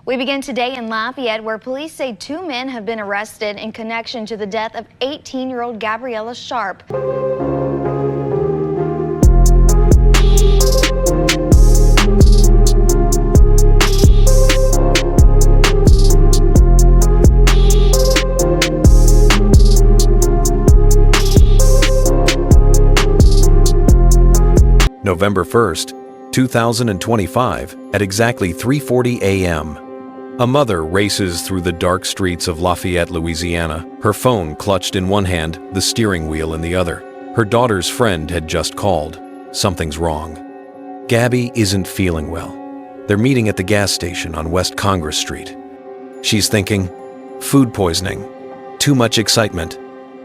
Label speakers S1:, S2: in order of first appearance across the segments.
S1: We begin today in Lafayette, where police say two men have been arrested in connection to the death of 18-year-old Gabriela Sharp.
S2: November 1st, 2025, at exactly 3:40 a.m. A mother races through the dark streets of Lafayette, Louisiana, her phone clutched in one hand, the steering wheel in the other. Her daughter's friend had just called. Something's wrong. Gabby isn't feeling well. They're meeting at the gas station on West Congress Street. She's thinking, food poisoning, too much excitement,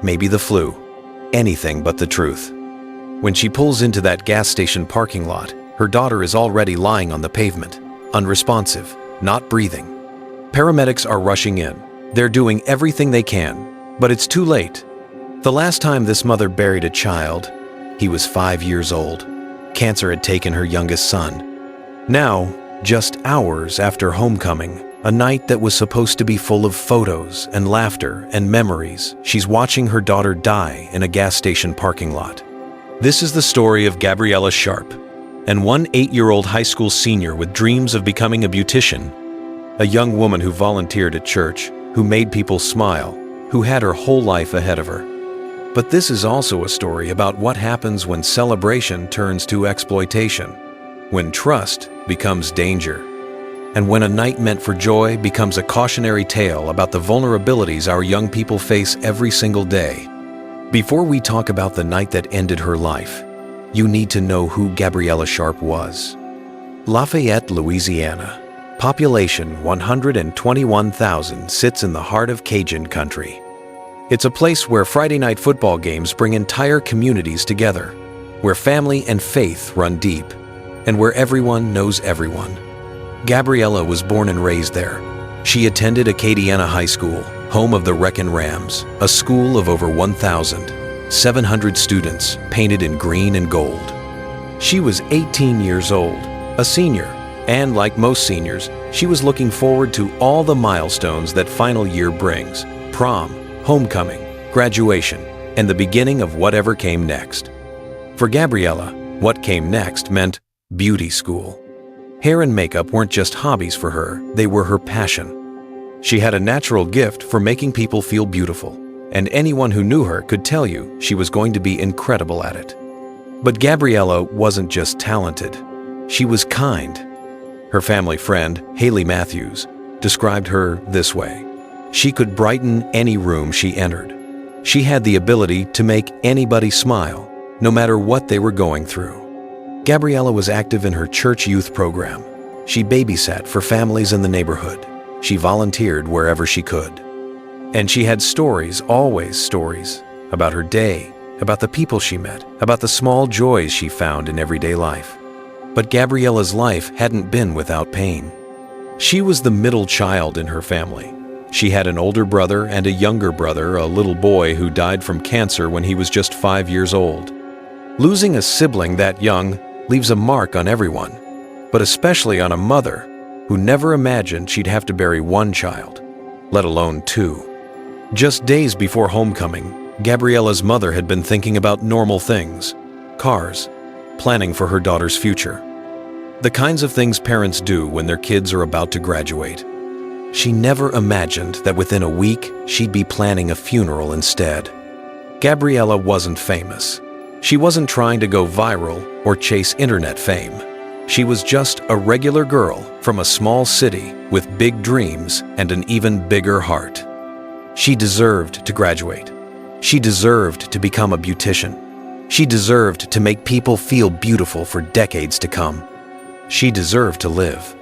S2: maybe the flu, anything but the truth. When she pulls into that gas station parking lot, her daughter is already lying on the pavement, unresponsive, not breathing. Paramedics are rushing in. They're doing everything they can, but it's too late. The last time this mother buried a child, he was 5 years old. Cancer had taken her youngest son. Now, just hours after homecoming, a night that was supposed to be full of photos and laughter and memories, she's watching her daughter die in a gas station parking lot. This is the story of Gabriela Sharp, and one 8-year-old high school senior with dreams of becoming a beautician, a young woman who volunteered at church, who made people smile, who had her whole life ahead of her. But this is also a story about what happens when celebration turns to exploitation, when trust becomes danger, and when a night meant for joy becomes a cautionary tale about the vulnerabilities our young people face every single day. Before we talk about the night that ended her life, you need to know who Gabriela Sharp was. Lafayette, Louisiana. Population 121,000, sits in the heart of Cajun country. It's a place where Friday night football games bring entire communities together, where family and faith run deep, and where everyone knows everyone. Gabriela was born and raised there. She attended Acadiana High School, home of the Wreckin' Rams, a school of over 1,700 students painted in green and gold. She was 18 years old, a senior, and like most seniors, she was looking forward to all the milestones that final year brings: prom, homecoming, graduation, and the beginning of whatever came next. For Gabriela, what came next meant beauty school. Hair and makeup weren't just hobbies for her, they were her passion. She had a natural gift for making people feel beautiful, and anyone who knew her could tell you she was going to be incredible at it. But Gabriela wasn't just talented, she was kind. Her family friend, Haley Matthews, described her this way: she could brighten any room she entered. She had the ability to make anybody smile, no matter what they were going through. Gabriela was active in her church youth program. She babysat for families in the neighborhood. She volunteered wherever she could. And she had stories, always stories, about her day, about the people she met, about the small joys she found in everyday life. But Gabriela's life hadn't been without pain. She was the middle child in her family. She had an older brother and a younger brother, a little boy who died from cancer when he was just 5 years old. Losing a sibling that young leaves a mark on everyone, but especially on a mother who never imagined she'd have to bury one child, let alone two. Just days before homecoming, Gabriela's mother had been thinking about normal things: cars, planning for her daughter's future. The kinds of things parents do when their kids are about to graduate. She never imagined that within a week, she'd be planning a funeral instead. Gabriela wasn't famous. She wasn't trying to go viral or chase internet fame. She was just a regular girl from a small city with big dreams and an even bigger heart. She deserved to graduate. She deserved to become a beautician. She deserved to make people feel beautiful for decades to come. She deserved to live.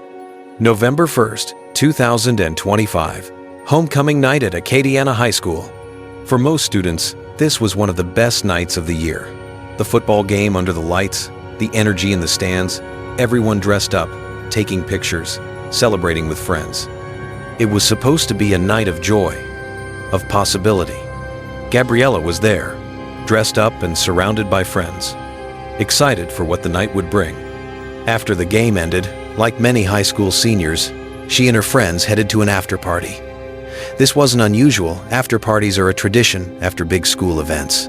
S2: November 1st, 2025, homecoming night at Acadiana High School. For most students, this was one of the best nights of the year. The football game under the lights, the energy in the stands, everyone dressed up, taking pictures, celebrating with friends. It was supposed to be a night of joy, of possibility. Gabriela was there, dressed up and surrounded by friends, excited for what the night would bring. After the game ended, like many high school seniors, she and her friends headed to an after-party. This wasn't unusual. After-parties are a tradition after big school events.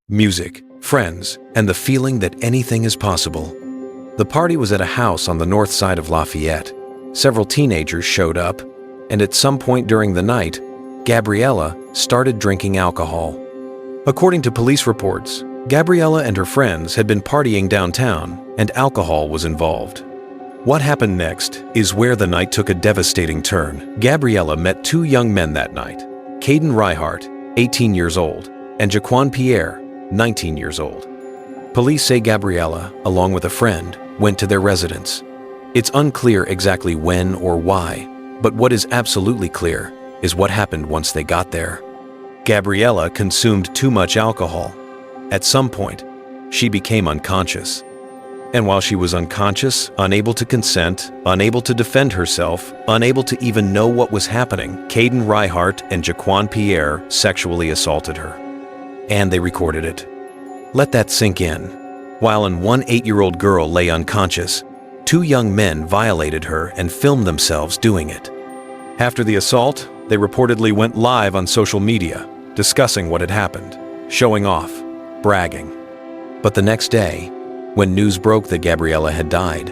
S2: Music, friends, and the feeling that anything is possible. The party was at a house on the north side of Lafayette. Several teenagers showed up, and at some point during the night, Gabriela started drinking alcohol. According to police reports, Gabriela and her friends had been partying downtown, and alcohol was involved. What happened next is where the night took a devastating turn. Gabriela met two young men that night, Caden Reihart, 18 years old, and Jaquan Pierre, 19 years old. Police say Gabriela, along with a friend, went to their residence. It's unclear exactly when or why, but what is absolutely clear is what happened once they got there. Gabriela consumed too much alcohol. At some point, she became unconscious. And while she was unconscious, unable to consent, unable to defend herself, unable to even know what was happening, Caden Reihart and Jaquan Pierre sexually assaulted her. And they recorded it. Let that sink in. While one 8-year-old girl lay unconscious, two young men violated her and filmed themselves doing it. After the assault, they reportedly went live on social media, discussing what had happened, showing off, bragging. But the next day, when news broke that Gabriela had died,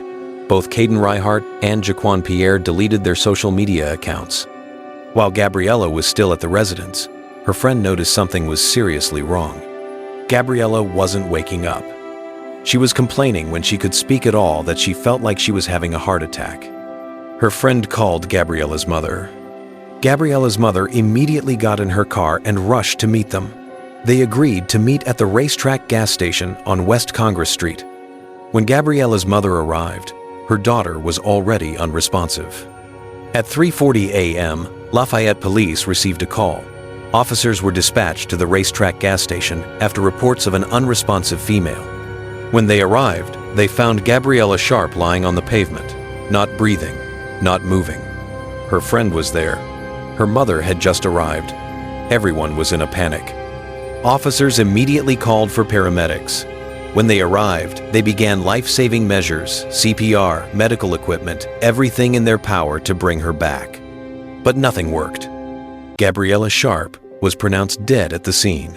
S2: both Caden Reihart and Jaquan Pierre deleted their social media accounts. While Gabriela was still at the residence, her friend noticed something was seriously wrong. Gabriela wasn't waking up. She was complaining when she could speak at all that she felt like she was having a heart attack. Her friend called Gabriela's mother. Gabriela's mother immediately got in her car and rushed to meet them. They agreed to meet at the racetrack gas station on West Congress Street. When Gabriela's mother arrived, her daughter was already unresponsive. At 3:40 a.m., Lafayette police received a call. Officers were dispatched to the racetrack gas station after reports of an unresponsive female. When they arrived, they found Gabriela Sharp lying on the pavement, not breathing, not moving. Her friend was there. Her mother had just arrived. Everyone was in a panic. Officers immediately called for paramedics. When they arrived, they began life-saving measures, CPR, medical equipment, everything in their power to bring her back. But nothing worked. Gabriela Sharp was pronounced dead at the scene.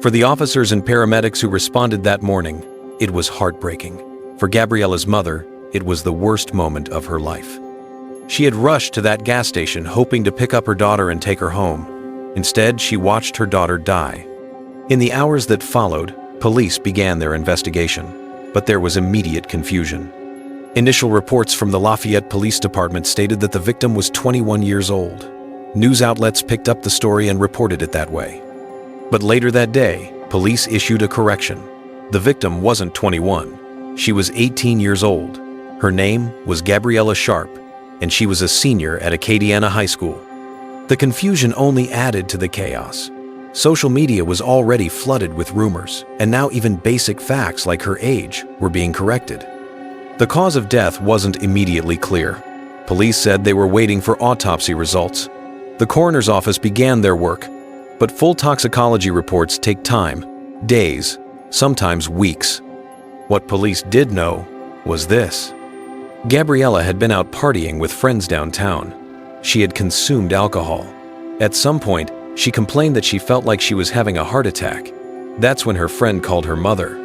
S2: For the officers and paramedics who responded that morning, it was heartbreaking. For Gabriela's mother, it was the worst moment of her life. She had rushed to that gas station hoping to pick up her daughter and take her home. Instead, she watched her daughter die. In the hours that followed, police began their investigation, but there was immediate confusion. Initial reports from the Lafayette Police Department stated that the victim was 21 years old. News outlets picked up the story and reported it that way. But later that day, police issued a correction. The victim wasn't 21. She was 18 years old. Her name was Gabriela Sharp, and she was a senior at Acadiana High School. The confusion only added to the chaos. Social media was already flooded with rumors, and now even basic facts like her age were being corrected. The cause of death wasn't immediately clear. Police said they were waiting for autopsy results. The coroner's office began their work, but full toxicology reports take time, days, sometimes weeks. What police did know was this. Gabriela had been out partying with friends downtown. She had consumed alcohol. At some point, she complained that she felt like she was having a heart attack. That's when her friend called her mother.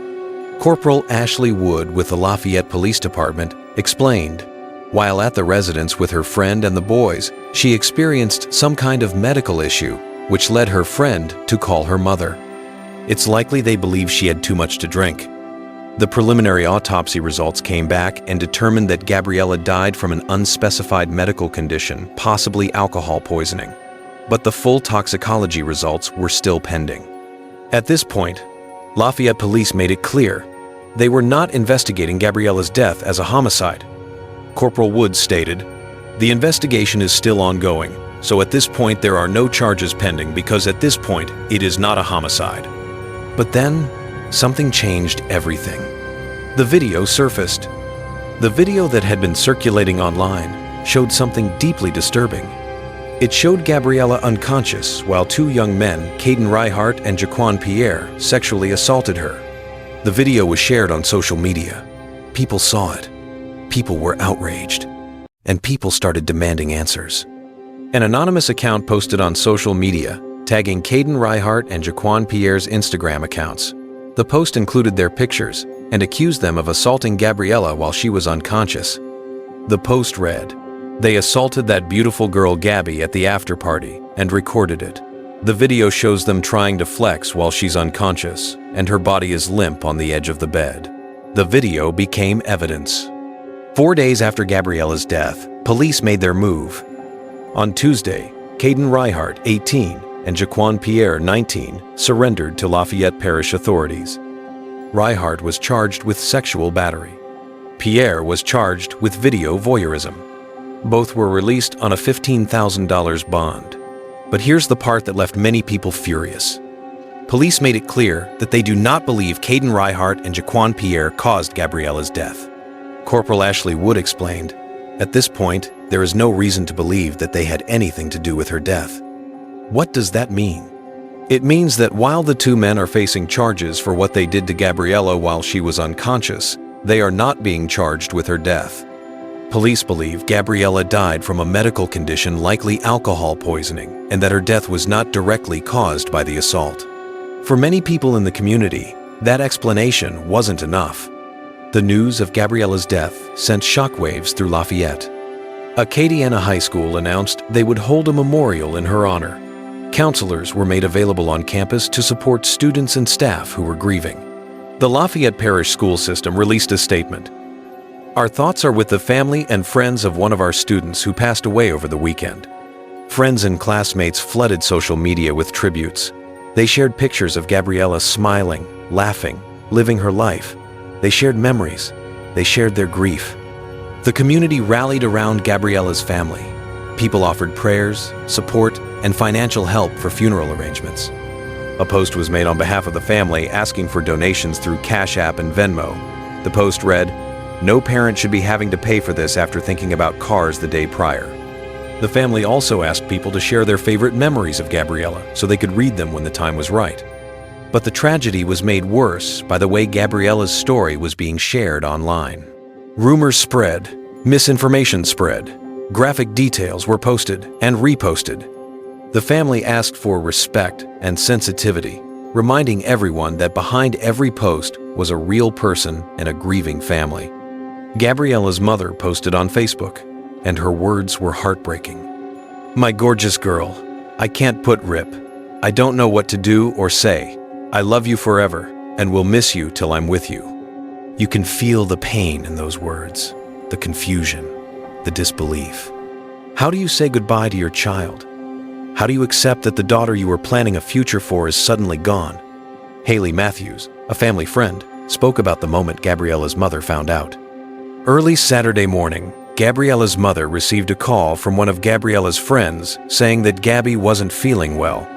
S2: Corporal Ashley Wood with the Lafayette Police Department explained, while at the residence with her friend and the boys, she experienced some kind of medical issue, which led her friend to call her mother. It's likely they believe she had too much to drink. The preliminary autopsy results came back and determined that Gabriela died from an unspecified medical condition, possibly alcohol poisoning. But the full toxicology results were still pending. At this point, Lafayette police made it clear they were not investigating Gabriela's death as a homicide. Corporal Woods stated, "The investigation is still ongoing, so at this point there are no charges pending because at this point it is not a homicide." But then, something changed everything. The video surfaced. The video that had been circulating online showed something deeply disturbing. It showed Gabriela unconscious while two young men, Caden Reihart and Jaquan Pierre, sexually assaulted her. The video was shared on social media. People saw it. People were outraged. and people started demanding answers. An anonymous account posted on social media, tagging Caden Reihart and Jaquan Pierre's Instagram accounts. The post included their pictures and accused them of assaulting Gabriela while she was unconscious. The post read, "They assaulted that beautiful girl Gabby at the after party and recorded it. The video shows them trying to flex while she's unconscious and her body is limp on the edge of the bed." The video became evidence. 4 days after Gabriela's death, police made their move. On Tuesday, Caden Reihart, 18, and Jaquan Pierre, 19, surrendered to Lafayette Parish authorities. Reihart was charged with sexual battery. Pierre was charged with video voyeurism. Both were released on a $15,000 bond. But here's the part that left many people furious. Police made it clear that they do not believe Caden Reihart and Jaquan Pierre caused Gabriela's death. Corporal Ashley Wood explained, "At this point, there is no reason to believe that they had anything to do with her death." What does that mean? It means that while the two men are facing charges for what they did to Gabriela while she was unconscious, they are not being charged with her death. Police believe Gabriela died from a medical condition, likely alcohol poisoning, and that her death was not directly caused by the assault. For many people in the community, that explanation wasn't enough. The news of Gabriela's death sent shockwaves through Lafayette. Acadiana High School announced they would hold a memorial in her honor. Counselors were made available on campus to support students and staff who were grieving. The Lafayette Parish School System released a statement. "Our thoughts are with the family and friends of one of our students who passed away over the weekend." Friends and classmates flooded social media with tributes. They shared pictures of Gabriela smiling, laughing, living her life. They shared memories. They shared their grief. The community rallied around Gabriela's family. People offered prayers, support, and financial help for funeral arrangements. A post was made on behalf of the family asking for donations through Cash App and Venmo. The post read, "No parent should be having to pay for this after thinking about cars the day prior." The family also asked people to share their favorite memories of Gabriela so they could read them when the time was right. But the tragedy was made worse by the way Gabriela's story was being shared online. Rumors spread, misinformation spread, graphic details were posted and reposted. The family asked for respect and sensitivity, reminding everyone that behind every post was a real person and a grieving family. Gabriela's mother posted on Facebook, and her words were heartbreaking. "My gorgeous girl, I can't put rip. I don't know what to do or say. I love you forever and will miss you till I'm with you." You can feel the pain in those words, the confusion, the disbelief. How do you say goodbye to your child? How do you accept that the daughter you were planning a future for is suddenly gone? Haley Matthews, a family friend, spoke about the moment Gabriela's mother found out. Early Saturday morning, Gabriela's mother received a call from one of Gabriela's friends saying that Gabby wasn't feeling well.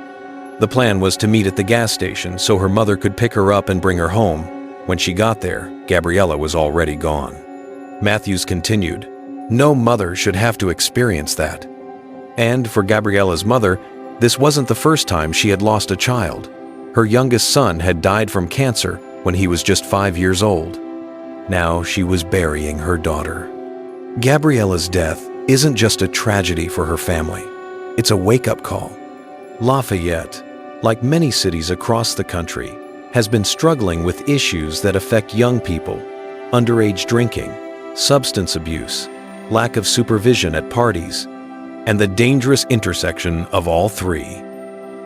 S2: The plan was to meet at the gas station so her mother could pick her up and bring her home. When she got there, Gabriela was already gone. Matthews continued, "No mother should have to experience that." And for Gabriela's mother, this wasn't the first time she had lost a child. Her youngest son had died from cancer when he was just 5 years old. Now she was burying her daughter. Gabriela's death isn't just a tragedy for her family. It's a wake-up call. Lafayette, like many cities across the country, has been struggling with issues that affect young people: underage drinking, substance abuse, lack of supervision at parties, and the dangerous intersection of all three.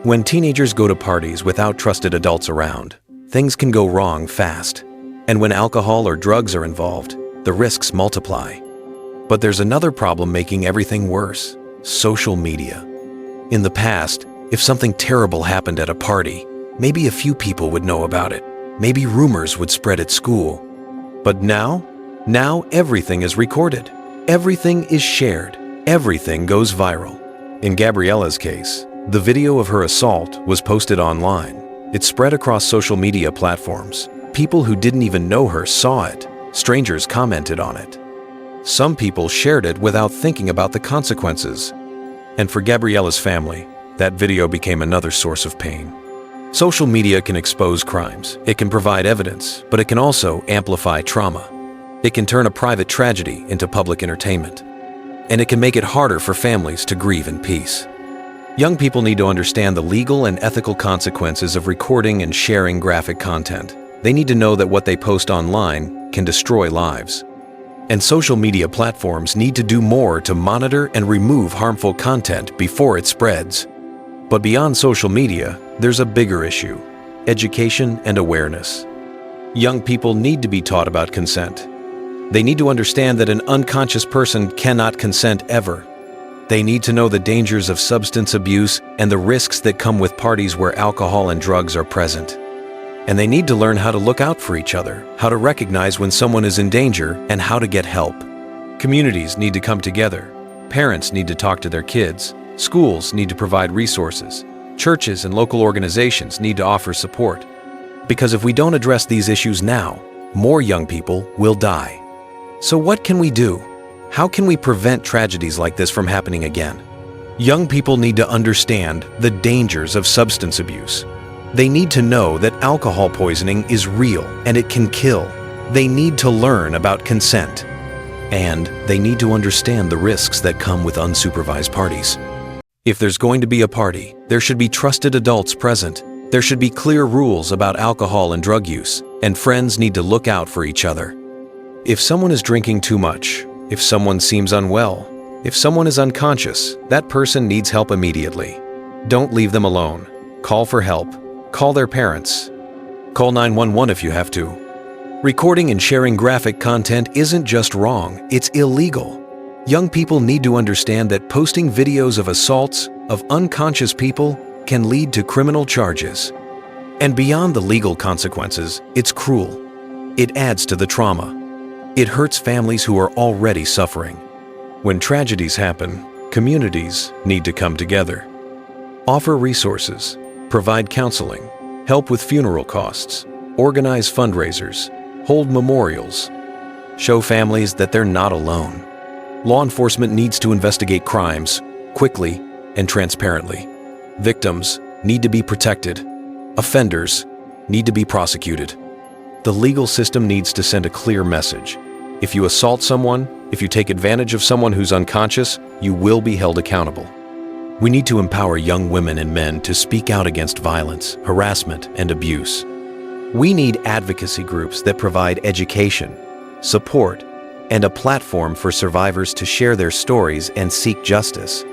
S2: When teenagers go to parties without trusted adults around, things can go wrong fast. And when alcohol or drugs are involved, the risks multiply. But there's another problem making everything worse: social media. In the past, if something terrible happened at a party, maybe a few people would know about it. Maybe rumors would spread at school. But now everything is recorded. Everything is shared. Everything goes viral. In Gabriela's case, the video of her assault was posted online. It spread across social media platforms. People who didn't even know her saw it. Strangers commented on it. Some people shared it without thinking about the consequences. And for Gabriela's family, that video became another source of pain. Social media can expose crimes. It can provide evidence, but it can also amplify trauma. It can turn a private tragedy into public entertainment. and it can make it harder for families to grieve in peace. Young people need to understand the legal and ethical consequences of recording and sharing graphic content. They need to know that what they post online can destroy lives. And social media platforms need to do more to monitor and remove harmful content before it spreads. But beyond social media, there's a bigger issue: education and awareness. Young people need to be taught about consent. They need to understand that an unconscious person cannot consent ever. They need to know the dangers of substance abuse and the risks that come with parties where alcohol and drugs are present. And they need to learn how to look out for each other, how to recognize when someone is in danger, and how to get help. Communities need to come together. Parents need to talk to their kids. Schools need to provide resources. Churches and local organizations need to offer support. Because if we don't address these issues now, more young people will die. So what can we do? How can we prevent tragedies like this from happening again? Young people need to understand the dangers of substance abuse. They need to know that alcohol poisoning is real and it can kill. They need to learn about consent. And they need to understand the risks that come with unsupervised parties. If there's going to be a party, there should be trusted adults present. There should be clear rules about alcohol and drug use, and friends need to look out for each other. If someone is drinking too much, if someone seems unwell, if someone is unconscious, that person needs help immediately. Don't leave them alone. Call for help. Call their parents. Call 911 if you have to. Recording and sharing graphic content isn't just wrong, it's illegal. Young people need to understand that posting videos of assaults of unconscious people can lead to criminal charges. And beyond the legal consequences, it's cruel. It adds to the trauma. It hurts families who are already suffering. When tragedies happen, communities need to come together. Offer resources. Provide counseling, help with funeral costs, organize fundraisers, hold memorials. Show families that they're not alone. Law enforcement needs to investigate crimes quickly and transparently. Victims need to be protected. Offenders need to be prosecuted. The legal system needs to send a clear message. If you assault someone, if you take advantage of someone who's unconscious, you will be held accountable. We need to empower young women and men to speak out against violence, harassment, and abuse. We need advocacy groups that provide education, support, and a platform for survivors to share their stories and seek justice.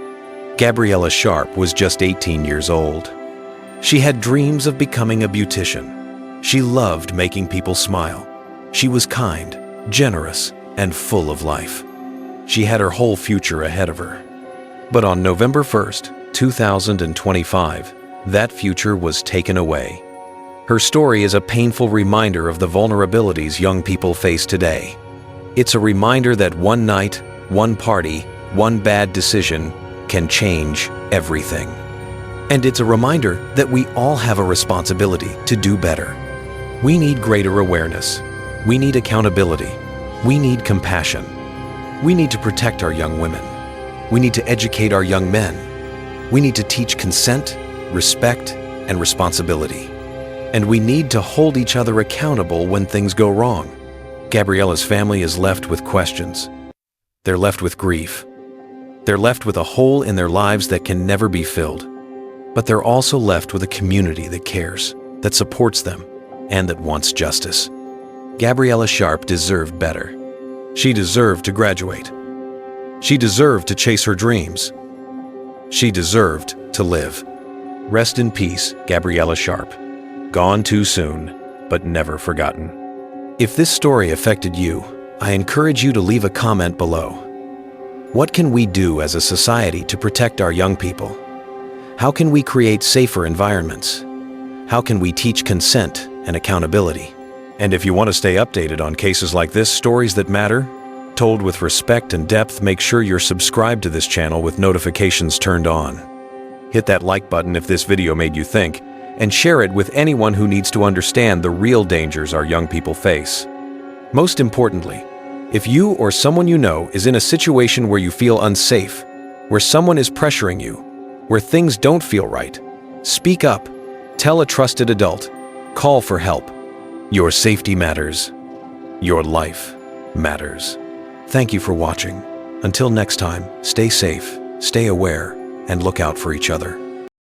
S2: Gabriela Sharp was just 18 years old. She had dreams of becoming a beautician. She loved making people smile. She was kind, generous, and full of life. She had her whole future ahead of her. But on November 1st, 2025, that future was taken away. Her story is a painful reminder of the vulnerabilities young people face today. It's a reminder that one night, one party, one bad decision can change everything. And it's a reminder that we all have a responsibility to do better. We need greater awareness. We need accountability. We need compassion. We need to protect our young women. We need to educate our young men. We need to teach consent, respect, and responsibility. And we need to hold each other accountable when things go wrong. Gabriela's family is left with questions. They're left with grief. They're left with a hole in their lives that can never be filled. But they're also left with a community that cares, that supports them, and that wants justice. Gabriela Sharp deserved better. She deserved to graduate. She deserved to chase her dreams. She deserved to live. Rest in peace, Gabriela Sharp. Gone too soon, but never forgotten. If this story affected you, I encourage you to leave a comment below. What can we do as a society to protect our young people? How can we create safer environments? How can we teach consent and accountability? And if you want to stay updated on cases like this, stories that matter, told with respect and depth, make sure you're subscribed to this channel with notifications turned on. Hit that like button if this video made you think, and share it with anyone who needs to understand the real dangers our young people face. Most importantly, if you or someone you know is in a situation where you feel unsafe, where someone is pressuring you, where things don't feel right, speak up, tell a trusted adult, call for help. Your safety matters. Your life matters. Thank you for watching. Until next time, stay safe, stay aware, and look out for each other.